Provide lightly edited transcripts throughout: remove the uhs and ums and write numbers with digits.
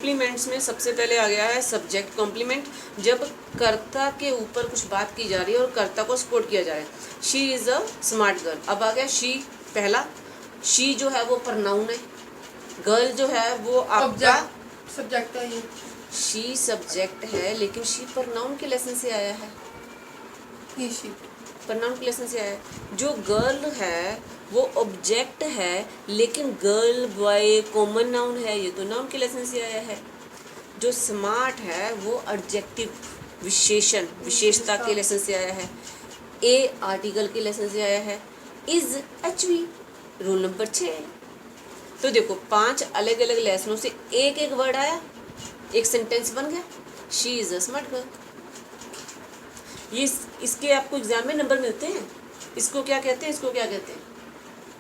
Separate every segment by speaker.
Speaker 1: Compliments में सबसे पहले आ गया है सब्जेक्ट कॉम्प्लीमेंट, जब कर्ता के ऊपर कुछ बात की जा रही है और कर्ता को सपोर्ट किया जा रहा है। She is a smart girl. अब आ गया शी पहला। शी जो है वो प्रनाउन है, गर्ल जो है वो आपका
Speaker 2: सब्जेक्ट है। ये
Speaker 1: शी सब्जेक्ट है, लेकिन शी प्रनाउन के लेसन से आया है।
Speaker 2: ही शी
Speaker 1: प्रनाउन के लेसन से आया है। जो गर्ल है वो ऑब्जेक्ट है, लेकिन गर्ल बॉय कॉमन नाउन है, ये तो नाउन के लेसन से आया है। जो स्मार्ट है वो एडजेक्टिव विशेषण विशेषता के लेसन से आया है। ए आर्टिकल के लेसन से आया है। Is HV rule number 6। तो देखो 5 अलग अलग लेसनों से एक एक वर्ड आया, एक सेंटेंस बन गया, she is a smart girl. ये इसके आपको एग्जाम में नंबर मिलते हैं। इसको क्या कहते हैं, इसको क्या कहते हैं,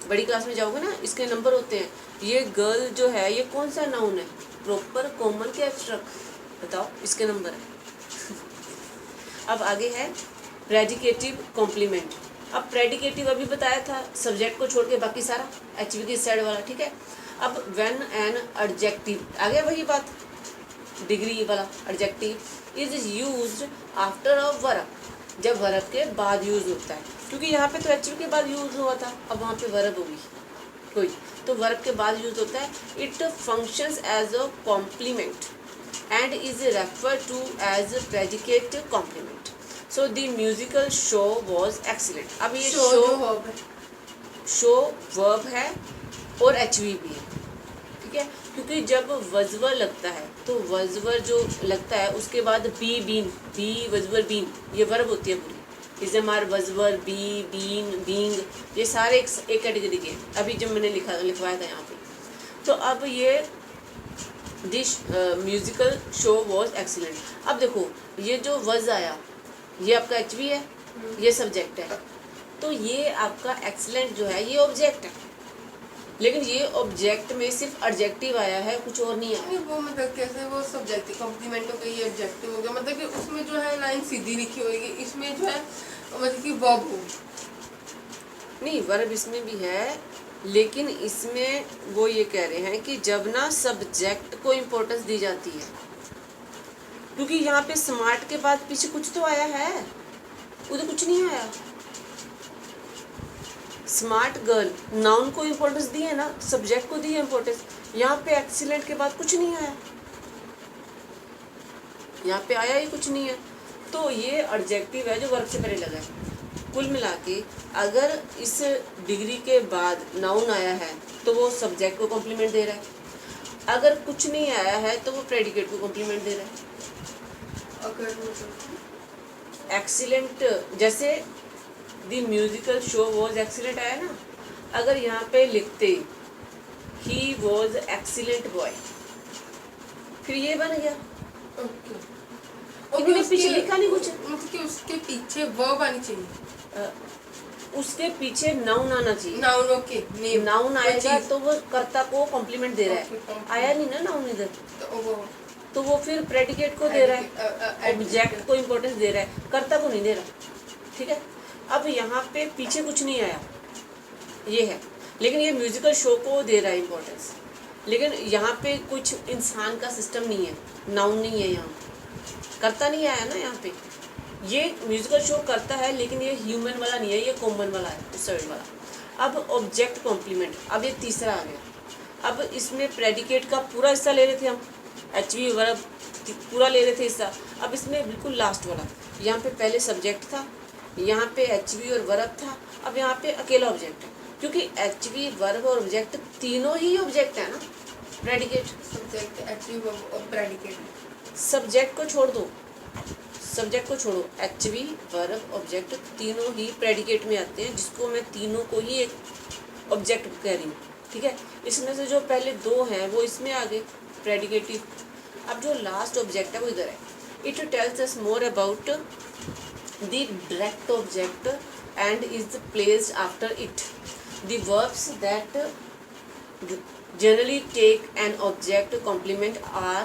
Speaker 1: बड़ी क्लास में जाओगे ना, इसके नंबर होते हैं। ये गर्ल जो है ये कौन सा नाउन है, प्रॉपर कॉमन के एब्स्ट्रैक्ट, बताओ इसके नंबर है। अब आगे है प्रेडिकेटिव कॉम्प्लीमेंट। अब प्रेडिकेटिव अभी बताया था, सब्जेक्ट को छोड़ के बाकी सारा एचवी की साइड वाला, ठीक है। अब व्हेन एन एडजेक्टिव आ गया, वही बात डिग्री वाला। Adjective is used after a verb, जब वर्ब के बाद यूज होता है, क्योंकि यहाँ पे तो एचवी के बाद यूज हुआ था, अब वहाँ पे वर्ब होगी कोई, तो वर्ब के बाद यूज होता है। It functions as a complement and is referred to as predicate complement. So the musical show was excellent. अब ये शो वर्ब है और एचवी भी है, ठीक है, क्योंकि जब वजवर लगता है तो वजवर जो लगता है उसके बाद be been, be was were been, ये वर्ब होती है पूरी। Is am are was were be been being, ये सारे एक कैटेगरी के। अभी जब मैंने लिखवाया था यहाँ पे, तो अब ये this musical show was excellent. अब देखो ये जो वज आया ये आपका एचवी है, ये सब्जेक्ट है, तो ये आपका एक्सीलेंट जो है ये ऑब्जेक्ट है, लेकिन ये ऑब्जेक्ट में सिर्फ एडजेक्टिव आया है, कुछ और नहीं आया।
Speaker 2: वो मतलब कैसे वो सब्जेक्ट कॉम्प्लीमेंट हो गई, ये एडजेक्टिव हो गया, मतलब कि उसमें जो है लाइन सीधी लिखी होगी, इसमें जो है मतलब कि वर्ब हो।
Speaker 1: नहीं, वर्ब इसमें भी है, लेकिन इसमें वो ये कह रहे हैं कि जब ना सब्जेक्ट को इम्पोर्टेंस दी जाती है, क्योंकि यहाँ पे स्मार्ट के बाद पीछे कुछ तो आया है, उधर कुछ नहीं आया। स्मार्ट गर्ल नाउन को इम्पोर्टेंस दी है ना, सब्जेक्ट को दी है इम्पोर्टेंस। यहाँ पे एक्सीलेंट के बाद कुछ नहीं आया, यहाँ पे आया ही कुछ नहीं है, तो ये एडजेक्टिव है जो वर्ब से पहले लगा है। कुल मिला के अगर इस डिग्री के बाद नाउन आया है तो वो सब्जेक्ट को कॉम्प्लीमेंट दे रहा है, अगर कुछ नहीं आया है तो वो प्रेडिकेट को कॉम्प्लीमेंट दे रहा है।
Speaker 2: अगर
Speaker 1: एक्सीलेंट, जैसे the musical show was excellent आया ना, अगर यहाँ पे लिखते ही वॉज एक्सीलेंट बॉय, फिर ये बन गया। इन्होंने पीछे लिखा नहीं कुछ,
Speaker 2: मतलब कि उसके पीछे वर्ब आनी चाहिए,
Speaker 1: उसके पीछे नाउन आना चाहिए।
Speaker 2: नाउन, ओके,
Speaker 1: नाउन आएगा तो वो कर्ता को कॉम्प्लीमेंट दे रहा है, आया नहीं ना नाउन इधर, तो वो फिर प्रेडिकेट को दे रहा है, ऑब्जेक्ट को इम्पोर्टेंस दे रहा है, कर्ता को नहीं दे रहा, ठीक है। अब यहाँ पे पीछे कुछ नहीं आया, ये है, लेकिन ये म्यूजिकल शो को दे रहा है इम्पोर्टेंस, लेकिन यहाँ पे कुछ इंसान का सिस्टम नहीं है, नाउन नहीं है, यहाँ कर्ता नहीं आया ना यहाँ पे। ये म्यूजिकल शो करता है, लेकिन ये ह्यूमन वाला नहीं है, ये कॉमन वाला है, उस साइड वाला। अब ऑब्जेक्ट कॉम्प्लीमेंट, अब ये तीसरा आ गया। अब इसमें प्रेडिकेट का पूरा हिस्सा ले रहे थे हम, एचवी वर्ब पूरा ले रहे थे हिस्सा। अब इसमें बिल्कुल लास्ट वाला, यहाँ पे पहले सब्जेक्ट था, यहाँ पे एचवी और वर्ब था, अब यहाँ पे अकेला ऑब्जेक्ट है, क्योंकि एचवी वर्ब और ऑब्जेक्ट तीनों ही ऑब्जेक्ट है ना। प्रेडिकेट
Speaker 2: सब्जेक्ट एचवी और प्रेडिकेट,
Speaker 1: सब्जेक्ट को छोड़ दो, सब्जेक्ट को छोड़ो, एचवी वर्ब ऑब्जेक्ट तीनों ही प्रेडिकेट में आते हैं, जिसको मैं तीनों को ही एक ऑब्जेक्ट कह रही हूँ, ठीक है। इसमें से जो पहले दो हैं वो इसमें आ गए प्रेडिकेटिव। अब जो लास्ट ऑब्जेक्ट है वो इधर है। It tells us more about the direct object and is placed after it. The verbs that generally take an object complement are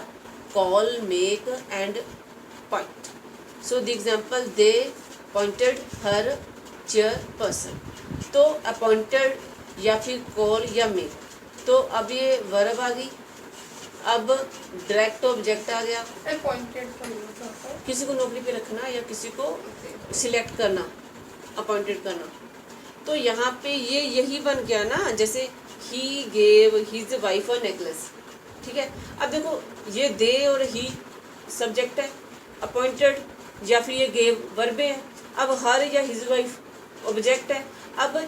Speaker 1: call, make and point. So the example, they pointed her chairperson, तो appointed या फिर call या make, तो अब ये verb आ गई, अब direct object आ गया,
Speaker 2: अपॉइंटेड का यूज होता है।
Speaker 1: किसी को नौकरी पे रखना या किसी को सिलेक्ट करना, अपॉइंटेड करना। तो यहाँ पे ये यही बन गया ना, जैसे he gave his wife a necklace, ठीक है। अब देखो ये दे और ही सब्जेक्ट है, अपॉइंटेड या फिर ये गेव वर्ब है, अब हर या हिज वाइफ ऑब्जेक्ट है। अब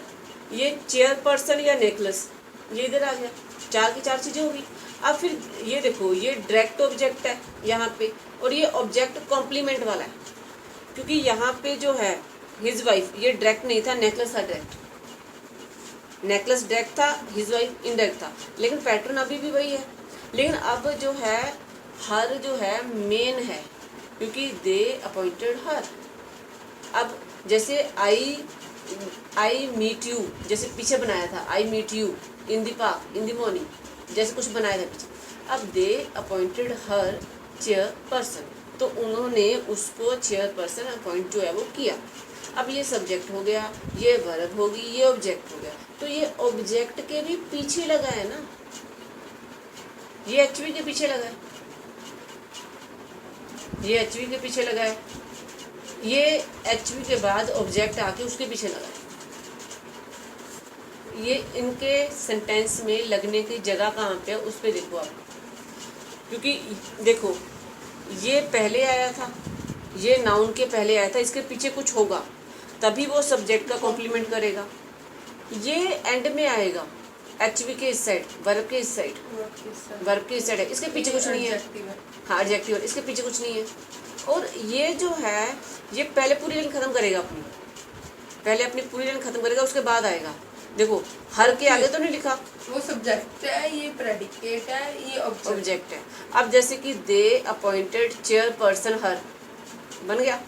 Speaker 1: ये चेयरपर्सन या नेकलेस ये इधर आ गया, चार की चार चीज़ें होगी। अब फिर ये देखो ये डायरेक्ट ऑब्जेक्ट है यहाँ पे, और ये ऑब्जेक्ट कॉम्प्लीमेंट वाला है, क्योंकि यहाँ पे जो है हिज वाइफ ये डायरेक्ट नहीं था, नेकलेस था डायरेक्ट, नेकलेस डायरेक्ट था, हिज वाइफ इनडायरेक्ट था, लेकिन पैटर्न अभी भी वही है। लेकिन अब जो है हर जो है मेन है, क्योंकि दे अपॉइंटेड हर। अब जैसे आई मीट यू, जैसे पीछे बनाया था I meet you in the park in the morning, जैसे कुछ बनाया था पीछे। अब दे अपॉइंटेड हर चेयरपर्सन, तो उन्होंने उसको चेयरपर्सन अपॉइंट जो है वो किया। अब ये सब्जेक्ट हो गया, ये वर्ब होगी, ये ऑब्जेक्ट हो गया। तो ये ऑब्जेक्ट के भी पीछे लगा है ना, ये एचवी के पीछे लगा है, ये एचवी के पीछे लगा है, ये एचवी के बाद ऑब्जेक्ट आके उसके पीछे लगा है। ये इनके सेंटेंस में लगने की जगह कहाँ पे है उस पे देखो आप, क्योंकि देखो ये पहले आया था, ये नाउन के पहले आया था, इसके पीछे कुछ होगा तभी वो सब्जेक्ट का कॉम्प्लीमेंट करेगा। ये एंड में आएगा एचवी के इस साइड, वर्ब के इस साइड, वर्ब के इस साइड है, इसके पीछे कुछ नहीं है। हाँ एडजेक्टिव, इसके पीछे कुछ नहीं है। और ये जो है ये पहले पूरी लाइन खत्म करेगा अपनी, पहले अपनी पूरी लाइन खत्म करेगा, उसके बाद आएगा। देखो हर के आगे तो नहीं लिखा,
Speaker 2: वो सब्जेक्ट है, ये प्रेडिकेट है, ये
Speaker 1: ऑब्जेक्ट है। अब जैसे कि दे अपॉइंटेड चेयरपर्सन हर बन गया।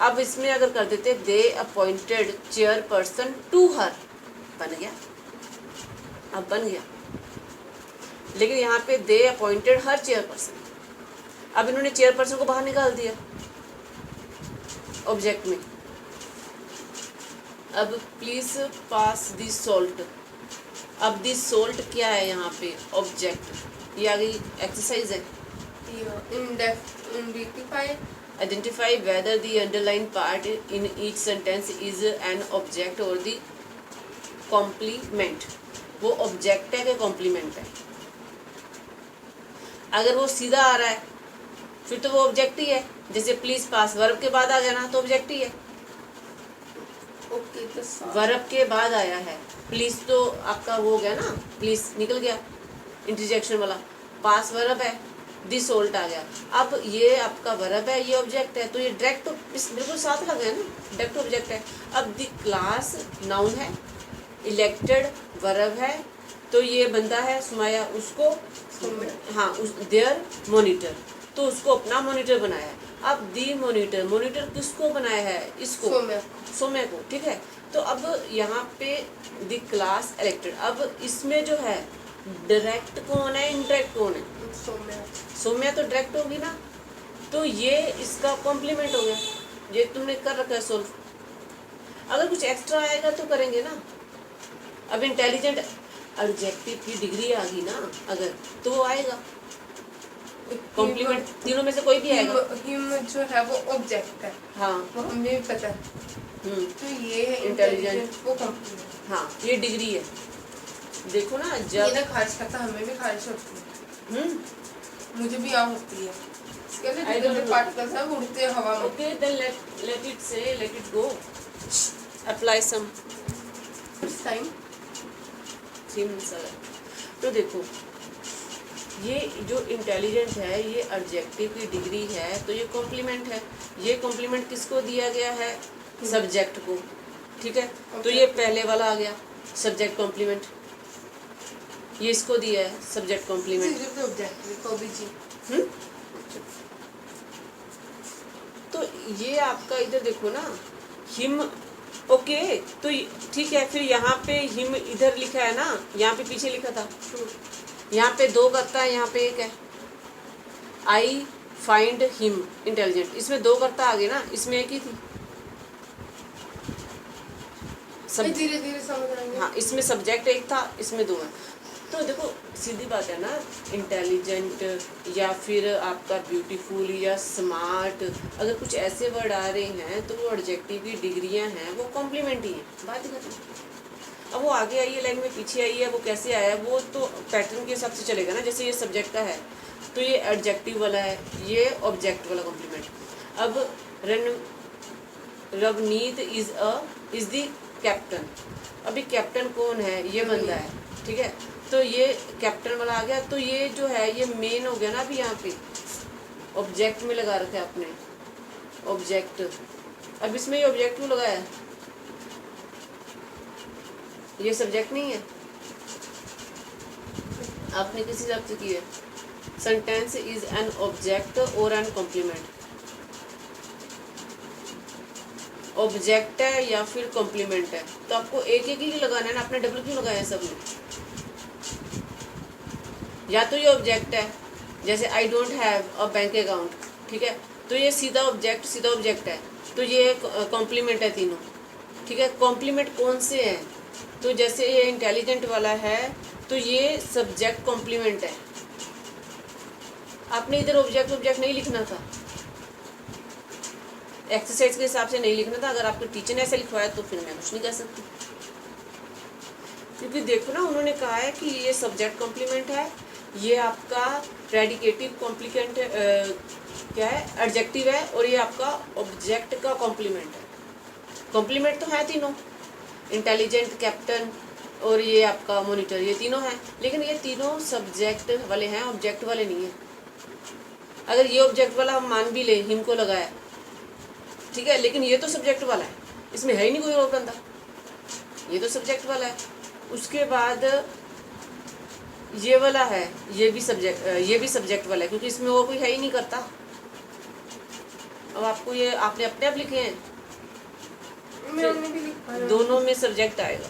Speaker 1: अब इसमें अगर कर देते दे अपॉइंटेड चेयरपर्सन टू हर, बन गया, अब बन गया। लेकिन यहाँ पे दे अपॉइंटेड हर चेयरपर्सन, अब इन्होंने चेयरपर्सन को बाहर निकाल दिया ऑब्जेक्ट में। अब प्लीज पास दी सोल्ट, अब दी सोल्ट क्या है यहाँ पे, ऑब्जेक्ट। ये आगे एक्सरसाइज है, identify whether the underline part in each sentence is an object और दी कॉम्प्लीमेंट। वो ऑब्जेक्ट है कि कॉम्प्लीमेंट है। अगर वो सीधा आ रहा है फिर तो वो ऑब्जेक्ट ही है, जैसे प्लीज पास वर्ब के बाद आ गया ना तो ऑब्जेक्ट ही है।
Speaker 2: ओके तो
Speaker 1: वर्ब के बाद आया है, प्लीज तो आपका वो हो गया ना, प्लीज निकल गया इंटरजेक्शन वाला, पास वर्ब है, दी सोल्ट आ गया। अब ये आपका वर्ब है, ये ऑब्जेक्ट है, तो ये डायरेक्ट इस बिल्कुल साथ लगा है ना, डायरेक्ट ऑब्जेक्ट है। अब दी क्लास नाउन है, इलेक्टेड वर्ब है, तो ये बंदा है सुमाया, उसको हाँ उस देयर मॉनिटर, तो उसको अपना मॉनिटर बनाया है। अब दी मॉनिटर, मॉनिटर किसको बनाया है, इसको सोम्या को, ठीक है। तो अब यहाँ पे दी क्लास इलेक्टेड, अब इसमें जो है डायरेक्ट कौन है, इनडायरेक्ट कौन है, सोम्या तो डायरेक्ट होगी ना, तो ये इसका कॉम्प्लीमेंट हो गया। ये तुमने कर रखा है सोल्व, अगर कुछ एक्स्ट्रा आएगा तो करेंगे ना। अब इंटेलिजेंट एडजेक्टिव की डिग्री आ गई ना अगर, तो वो आएगा कॉम्प्लीमेंट, तीनों में से कोई भी आएगा।
Speaker 2: हिम जो है वो ऑब्जेक्ट है,
Speaker 1: हाँ
Speaker 2: वो हमें भी पता है। तो ये है
Speaker 1: इंटेलिजेंट,
Speaker 2: वो कॉम्प्लीमेंट।
Speaker 1: हाँ ये डिग्री है। देखो ना
Speaker 2: ये
Speaker 1: जब
Speaker 2: ना खारिज करता, हमें भी खारिज होती है, मुझे भी यहाँ होती है। इसके लिए जो पार्टिकल्स हैं वो उड़ते हैं हवा में।
Speaker 1: Okay then let it say, let it go, apply some
Speaker 2: time.
Speaker 1: तो देखो ये जो इंटेलिजेंट है ये एडजेक्टिव की डिग्री है, तो ये कॉम्प्लीमेंट है। ये कॉम्प्लीमेंट किसको दिया गया है, सब्जेक्ट को, ठीक है। तो ये पहले वाला आ गया सब्जेक्ट कॉम्प्लीमेंट, ये इसको दिया है सब्जेक्ट कॉम्प्लीमेंट। तो ये आपका इधर देखो ना हिम, ओके तो ठीक है। फिर यहाँ पे हिम इधर लिखा है ना, यहाँ पे पीछे लिखा था, यहाँ पे दो करता है, यहाँ पे एक है। आई फाइंड हिम इंटेलिजेंट, इसमें दो करता आ गया ना, इसमें एक ही थी।
Speaker 2: धीरे धीरे समझ आएंगे।
Speaker 1: हाँ इसमें सब्जेक्ट एक था, इसमें दो है। तो देखो सीधी बात है ना, इंटेलिजेंट या फिर आपका ब्यूटीफुल या स्मार्ट, अगर कुछ ऐसे वर्ड आ रहे हैं तो वो एडजेक्टिव की डिग्रियां हैं, वो कॉम्प्लीमेंट ही है, बात ही खत्म। अब वो आगे आई है लाइन में, पीछे आई है, वो कैसे आया है वो तो पैटर्न के हिसाब से चलेगा ना। जैसे ये सब्जेक्ट का है तो ये एडजेक्टिव वाला है, ये ऑब्जेक्ट वाला कॉम्प्लीमेंट। अब रवनीत इज द कैप्टन। अभी कैप्टन कौन है? ये बंदा है, ठीक है। तो ये कैप्टन वाला आ गया, तो ये जो है ये मेन हो गया ना। अभी यहाँ पे ऑब्जेक्ट में लगा रखा है आपने, ऑब्जेक्ट। अब इसमें ये ऑब्जेक्ट क्यों लगाया है? ये सब्जेक्ट नहीं है, आपने किस हिसाब से किया? सेंटेंस इज एन ऑब्जेक्ट और एन कॉम्प्लीमेंट। ऑब्जेक्ट है या फिर कॉम्प्लीमेंट है, तो आपको एक एक ही लगाना है ना, आपने डबल क्यों लगाया है सब में? या तो ये ऑब्जेक्ट है, जैसे I don't have a bank account, ठीक है, तो ये सीधा ऑब्जेक्ट है, तो ये कॉम्प्लीमेंट है तीनों, ठीक है। कॉम्प्लीमेंट कौन से हैं? तो जैसे ये इंटेलिजेंट वाला है तो ये सब्जेक्ट कॉम्प्लीमेंट है। आपने इधर ऑब्जेक्ट नहीं लिखना था, एक्सरसाइज के हिसाब से नहीं लिखना था। अगर आपके टीचर ने ऐसे लिखवाया तो फिर मैं कुछ नहीं कर सकती, क्योंकि देखो ना उन्होंने कहा है कि ये सब्जेक्ट कॉम्प्लीमेंट है, ये आपका प्रेडिकेटिव कॉम्प्लीमेंट क्या है, एडजेक्टिव है, और ये आपका ऑब्जेक्ट का कॉम्प्लीमेंट है। कॉम्प्लीमेंट तो है तीनों, इंटेलिजेंट, कैप्टन और ये आपका मॉनिटर, ये तीनों हैं, लेकिन ये तीनों सब्जेक्ट वाले हैं, ऑब्जेक्ट वाले नहीं है। अगर ये ऑब्जेक्ट वाला हम मान भी ले, हिम को लगाया, ठीक है, लेकिन ये तो सब्जेक्ट वाला है, इसमें है ही नहीं कोई और बंदा, ये तो सब्जेक्ट वाला है। उसके बाद ये वाला है, ये भी सब्जेक्ट वाला है, क्योंकि इसमें और कोई है ही नहीं करता। अब आपको ये आपने अपने आप लिखे हैं,
Speaker 2: मैंने भी लिखा है।
Speaker 1: दोनों में सब्जेक्ट आएगा।